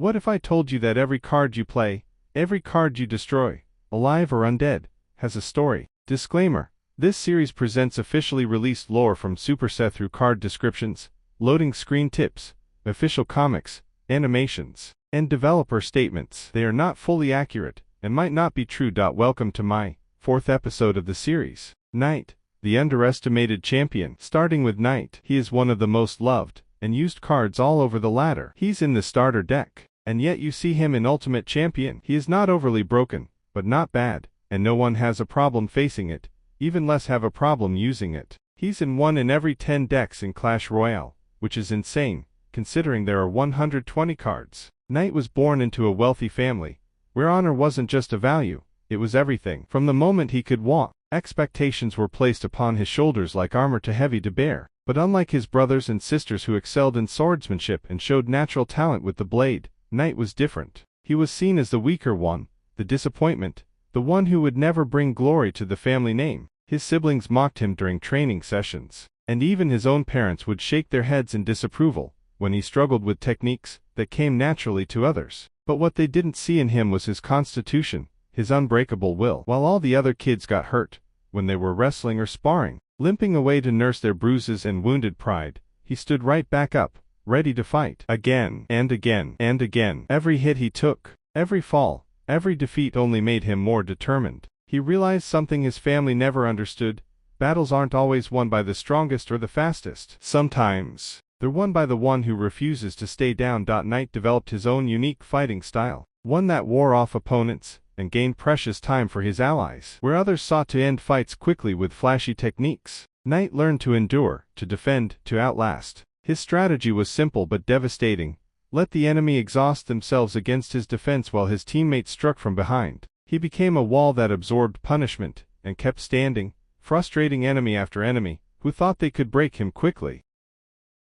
What if I told you that every card you play, every card you destroy, alive or undead, has a story? Disclaimer: this series presents officially released lore from Superset through card descriptions, loading screen tips, official comics, animations, and developer statements. They are not fully accurate and might not be true. Welcome to my 4th episode of the series. Knight, the underestimated champion. Starting with Knight, he is one of the most loved and used cards all over the ladder. He's in the starter deck, and yet you see him in Ultimate Champion. He is not overly broken, but not bad, and no one has a problem facing it, even less have a problem using it. He's in 1 in every 10 decks in Clash Royale, which is insane, considering there are 120 cards. Knight was born into a wealthy family, where honor wasn't just a value, it was everything. From the moment he could walk, expectations were placed upon his shoulders like armor too heavy to bear. But unlike his brothers and sisters who excelled in swordsmanship and showed natural talent with the blade, Knight was different. He was seen as the weaker one, the disappointment, the one who would never bring glory to the family name. His siblings mocked him during training sessions, and even his own parents would shake their heads in disapproval when he struggled with techniques that came naturally to others. But what they didn't see in him was his constitution, his unbreakable will. While all the other kids got hurt when they were wrestling or sparring, limping away to nurse their bruises and wounded pride, he stood right back up, ready to fight. Again and again and again. Every hit he took, every fall, every defeat only made him more determined. He realized something his family never understood: battles aren't always won by the strongest or the fastest. Sometimes, they're won by the one who refuses to stay down. Knight developed his own unique fighting style, one that wore off opponents and gained precious time for his allies. Where others sought to end fights quickly with flashy techniques, Knight learned to endure, to defend, to outlast. His strategy was simple but devastating: let the enemy exhaust themselves against his defense while his teammates struck from behind. He became a wall that absorbed punishment and kept standing, frustrating enemy after enemy who thought they could break him quickly.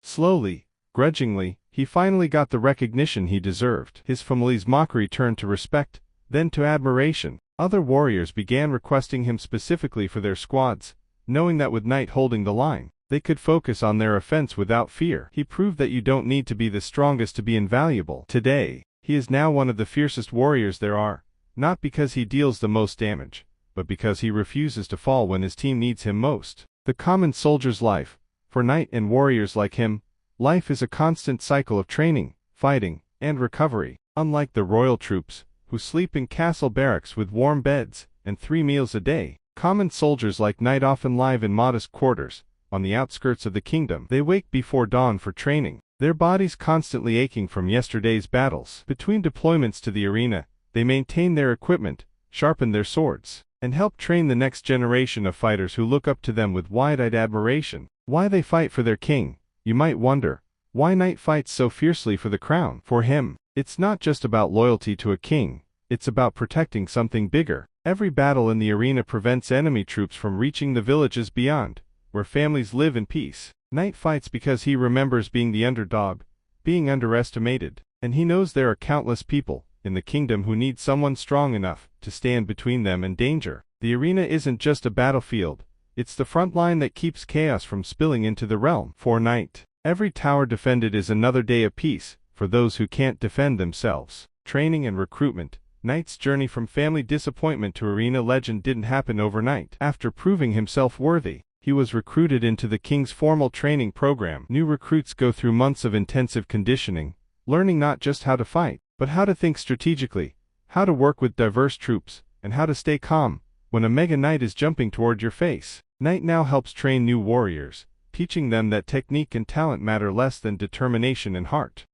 Slowly, grudgingly, he finally got the recognition he deserved. His family's mockery turned to respect, then to admiration. Other warriors began requesting him specifically for their squads, knowing that with Knight holding the line, they could focus on their offense without fear. He proved that you don't need to be the strongest to be invaluable. Today, he is now one of the fiercest warriors there are, not because he deals the most damage, but because he refuses to fall when his team needs him most. The common soldier's life. For Knight and warriors like him, life is a constant cycle of training, fighting, and recovery. Unlike the royal troops, who sleep in castle barracks with warm beds and 3 meals a day, common soldiers like Knight often live in modest quarters on the outskirts of the kingdom. They wake before dawn for training, their bodies constantly aching from yesterday's battles. Between deployments to the arena, they maintain their equipment, sharpen their swords, and help train the next generation of fighters who look up to them with wide-eyed admiration. Why they fight for their king? You might wonder. Why Knight fights so fiercely for the crown? For him, it's not just about loyalty to a king, it's about protecting something bigger. Every battle in the arena prevents enemy troops from reaching the villages beyond, where families live in peace. Knight fights because he remembers being the underdog, being underestimated, and he knows there are countless people in the kingdom who need someone strong enough to stand between them and danger. The arena isn't just a battlefield, it's the front line that keeps chaos from spilling into the realm. For Knight, every tower defended is another day of peace for those who can't defend themselves. Training and recruitment. Knight's journey from family disappointment to arena legend didn't happen overnight. After proving himself worthy, he was recruited into the king's formal training program. New recruits go through months of intensive conditioning, learning not just how to fight, but how to think strategically, how to work with diverse troops, and how to stay calm when a Mega Knight is jumping toward your face. Knight now helps train new warriors, teaching them that technique and talent matter less than determination and heart.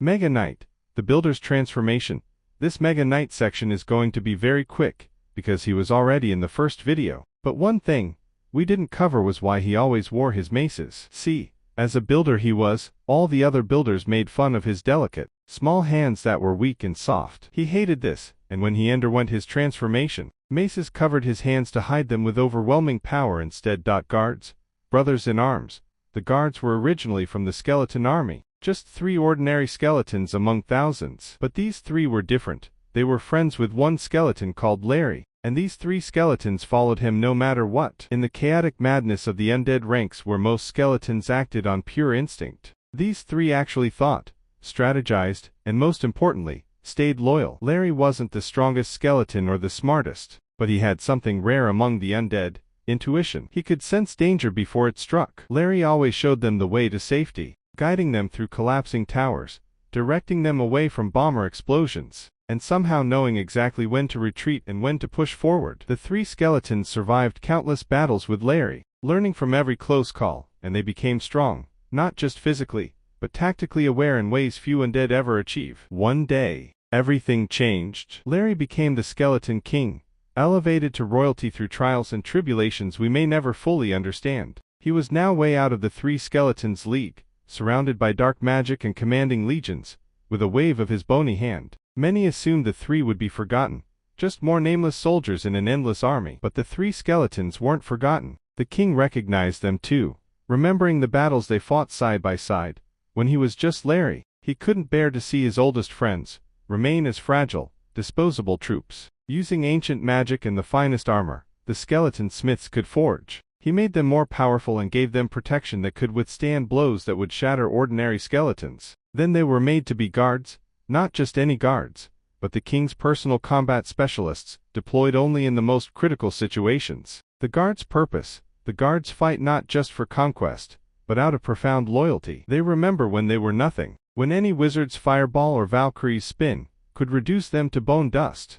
Mega Knight, the Builder's Transformation. This Mega Knight section is going to be very quick, because he was already in the first video. But one thing we didn't cover was why he always wore his maces. See, as a builder he was, all the other builders made fun of his delicate, small hands that were weak and soft. He hated this, and when he underwent his transformation, maces covered his hands to hide them with overwhelming power instead. Guards, brothers in arms. The guards were originally from the skeleton army, just 3 ordinary skeletons among thousands. But these 3 were different. They were friends with one skeleton called Larry, and these 3 skeletons followed him no matter what. In the chaotic madness of the undead ranks where most skeletons acted on pure instinct, these 3 actually thought, strategized, and most importantly, stayed loyal. Larry wasn't the strongest skeleton or the smartest, but he had something rare among the undead: intuition. He could sense danger before it struck. Larry always showed them the way to safety, guiding them through collapsing towers, directing them away from bomber explosions, and somehow knowing exactly when to retreat and when to push forward. The three skeletons survived countless battles with Larry, learning from every close call, and they became strong, not just physically, but tactically aware in ways few undead ever achieve. One day, everything changed. Larry became the Skeleton King, elevated to royalty through trials and tribulations we may never fully understand. He was now way out of the three skeletons' league, surrounded by dark magic and commanding legions. With a wave of his bony hand, many assumed the three would be forgotten, just more nameless soldiers in an endless army. But the three skeletons weren't forgotten. The king recognized them too, remembering the battles they fought side by side. When he was just Larry, he couldn't bear to see his oldest friends remain as fragile, disposable troops. Using ancient magic and the finest armor the skeleton smiths could forge, he made them more powerful and gave them protection that could withstand blows that would shatter ordinary skeletons. Then they were made to be guards, not just any guards, but the king's personal combat specialists, deployed only in the most critical situations. The guards' purpose: the guards fight not just for conquest, but out of profound loyalty. They remember when they were nothing, when any wizard's fireball or Valkyrie's spin could reduce them to bone dust.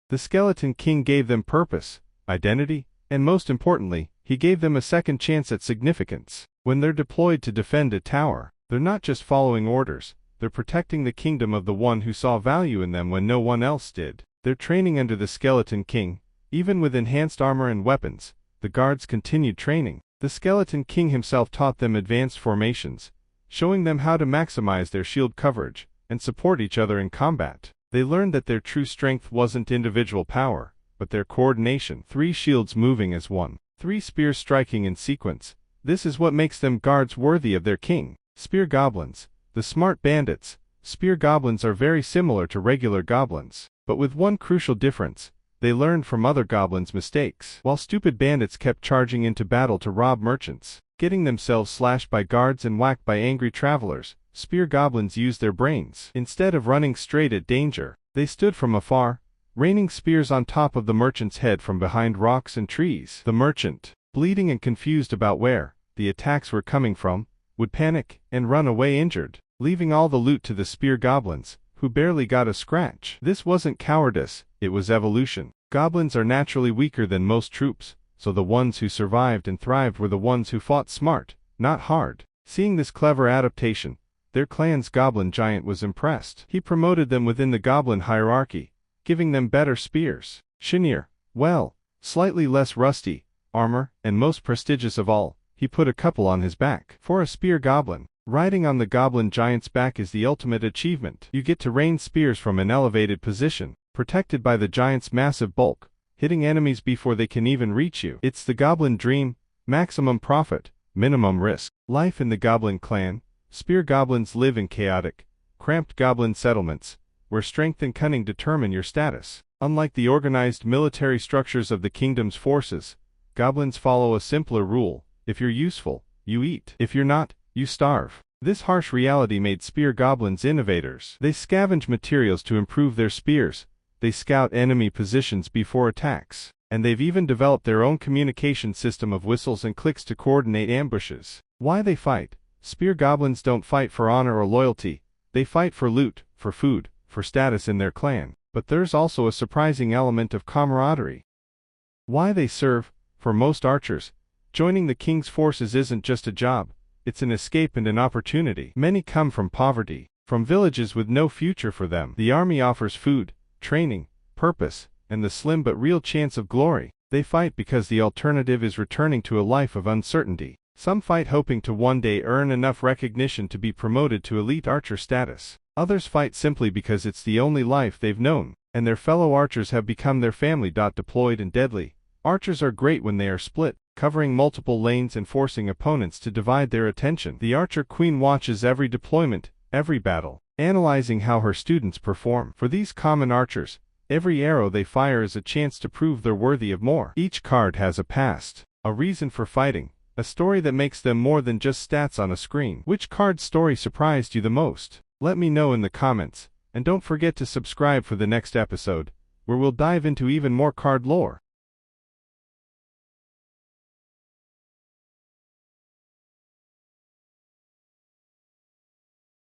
The Skeleton King gave them purpose, identity, and most importantly, he gave them a second chance at significance. When they're deployed to defend a tower, they're not just following orders, they're protecting the kingdom of the one who saw value in them when no one else did. They're training under the Skeleton King, even with enhanced armor and weapons. The guards continued training. The Skeleton King himself taught them advanced formations, showing them how to maximize their shield coverage and support each other in combat. They learned that their true strength wasn't individual power, but their coordination. 3 shields moving as one, 3 spears striking in sequence. This is what makes them guards worthy of their king. Spear goblins, the smart bandits. Spear goblins are very similar to regular goblins, but with one crucial difference: they learned from other goblins' mistakes. While stupid bandits kept charging into battle to rob merchants, getting themselves slashed by guards and whacked by angry travelers, spear goblins used their brains. Instead of running straight at danger, they stood from afar, raining spears on top of the merchant's head from behind rocks and trees. The merchant, bleeding and confused about where the attacks were coming from, would panic and run away injured, leaving all the loot to the spear goblins, who barely got a scratch. This wasn't cowardice, it was evolution. Goblins are naturally weaker than most troops, so the ones who survived and thrived were the ones who fought smart, not hard. Seeing this clever adaptation, their clan's goblin giant was impressed. He promoted them within the goblin hierarchy, giving them better spears, shinier, well, slightly less rusty, armor, and most prestigious of all, he put a couple on his back. For a spear goblin, riding on the goblin giant's back is the ultimate achievement. You get to rain spears from an elevated position, protected by the giant's massive bulk, hitting enemies before they can even reach you. It's the goblin dream: maximum profit, minimum risk. Life in the goblin clan: spear goblins live in chaotic, cramped goblin settlements, where strength and cunning determine your status. Unlike the organized military structures of the kingdom's forces, goblins follow a simpler rule: if you're useful, you eat. If you're not, you starve. This harsh reality made spear goblins innovators. They scavenge materials to improve their spears, they scout enemy positions before attacks, and they've even developed their own communication system of whistles and clicks to coordinate ambushes. Why they fight? Spear goblins don't fight for honor or loyalty, they fight for loot, for food, for status in their clan. But there's also a surprising element of camaraderie. Why they serve? For most archers, joining the king's forces isn't just a job, it's an escape and an opportunity. Many come from poverty, from villages with no future for them. The army offers food, training, purpose, and the slim but real chance of glory. They fight because the alternative is returning to a life of uncertainty. Some fight hoping to one day earn enough recognition to be promoted to elite archer status. Others fight simply because it's the only life they've known, and their fellow archers have become their family. Deployed and deadly, archers are great when they are split, covering multiple lanes and forcing opponents to divide their attention. The archer queen watches every deployment, every battle, analyzing how her students perform. For these common archers, every arrow they fire is a chance to prove they're worthy of more. Each card has a past, a reason for fighting, a story that makes them more than just stats on a screen. Which card's story surprised you the most? Let me know in the comments, and don't forget to subscribe for the next episode, where we'll dive into even more card lore.